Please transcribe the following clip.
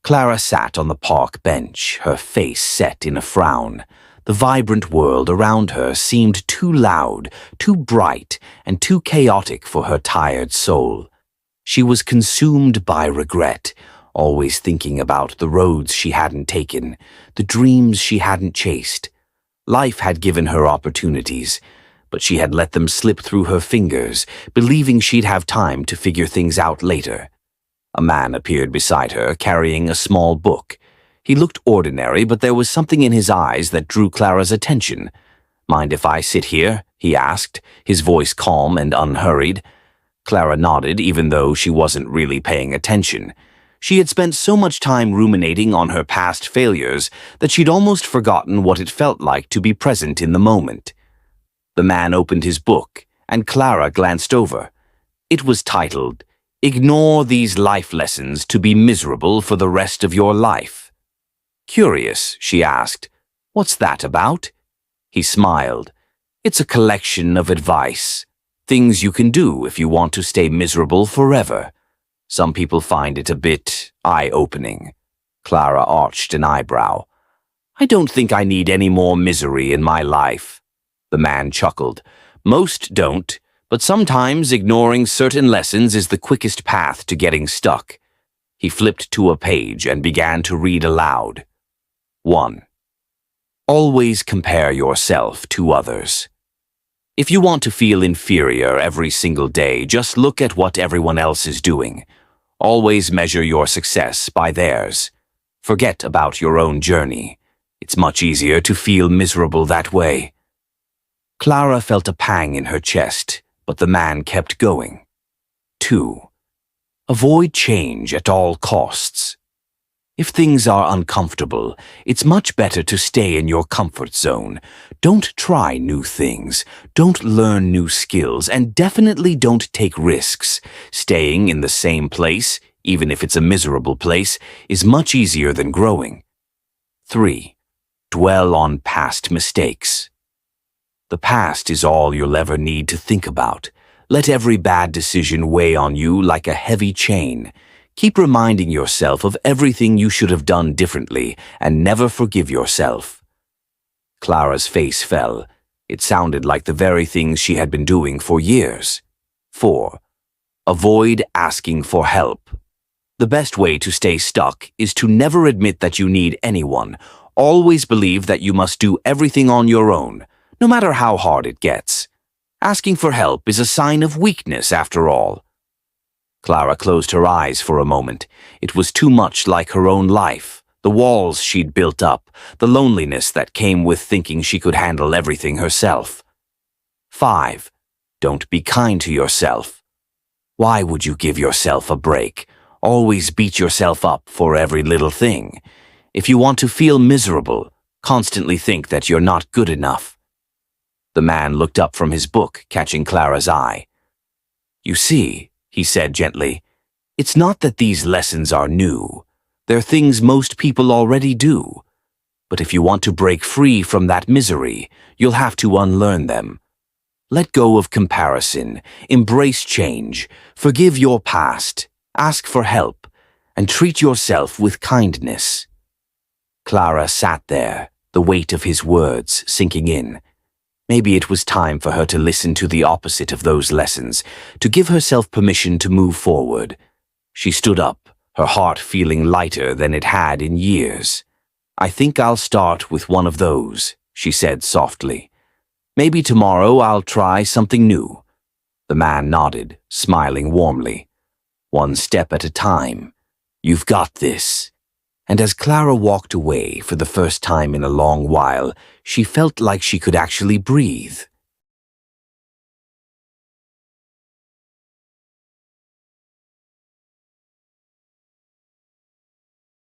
Clara sat on the park bench, her face set in a frown. The vibrant world around her seemed too loud, too bright, and too chaotic for her tired soul. She was consumed by regret, always thinking about the roads she hadn't taken, the dreams she hadn't chased. Life had given her opportunities, but she had let them slip through her fingers, believing she'd have time to figure things out later. A man appeared beside her, carrying a small book. He looked ordinary, but there was something in his eyes that drew Clara's attention. "Mind if I sit here?" he asked, his voice calm and unhurried. Clara nodded, even though she wasn't really paying attention. She had spent so much time ruminating on her past failures that she'd almost forgotten what it felt like to be present in the moment. The man opened his book, and Clara glanced over. It was titled, "Ignore These Life Lessons to Be Miserable for the Rest of Your Life." Curious, she asked, "What's that about?" He smiled. "It's a collection of advice. Things you can do if you want to stay miserable forever." Some people find it a bit eye-opening. Clara arched an eyebrow. "I don't think I need any more misery in my life." The man chuckled. "Most don't, but sometimes ignoring certain lessons is the quickest path to getting stuck." He flipped to a page and began to read aloud. 1. Always compare yourself to others. If you want to feel inferior every single day, just look at what everyone else is doing. Always measure your success by theirs. Forget about your own journey. It's much easier to feel miserable that way. Clara felt a pang in her chest, but the man kept going. 2. Avoid change at all costs. If things are uncomfortable, it's much better to stay in your comfort zone. Don't try new things, don't learn new skills, and definitely don't take risks. Staying in the same place, even if it's a miserable place, is much easier than growing. 3. Dwell on past mistakes. The past is all you'll ever need to think about. Let every bad decision weigh on you like a heavy chain. Keep reminding yourself of everything you should have done differently and never forgive yourself. Clara's face fell. It sounded like the very things she had been doing for years. 4. Avoid asking for help. The best way to stay stuck is to never admit that you need anyone. Always believe that you must do everything on your own, no matter how hard it gets. Asking for help is a sign of weakness, after all. Clara closed her eyes for a moment. It was too much like her own life, the walls she'd built up, the loneliness that came with thinking she could handle everything herself. 5. Don't be kind to yourself. Why would you give yourself a break? Always beat yourself up for every little thing. If you want to feel miserable, constantly think that you're not good enough. The man looked up from his book, catching Clara's eye. "You see," he said gently, "it's not that these lessons are new. They're things most people already do. But if you want to break free from that misery, you'll have to unlearn them. Let go of comparison, embrace change, forgive your past, ask for help, and treat yourself with kindness." Clara sat there, the weight of his words sinking in. Maybe it was time for her to listen to the opposite of those lessons, to give herself permission to move forward. She stood up, her heart feeling lighter than it had in years. "I think I'll start with one of those," she said softly. "Maybe tomorrow I'll try something new." The man nodded, smiling warmly. "One step at a time. You've got this." And as Clara walked away for the first time in a long while, she felt like she could actually breathe.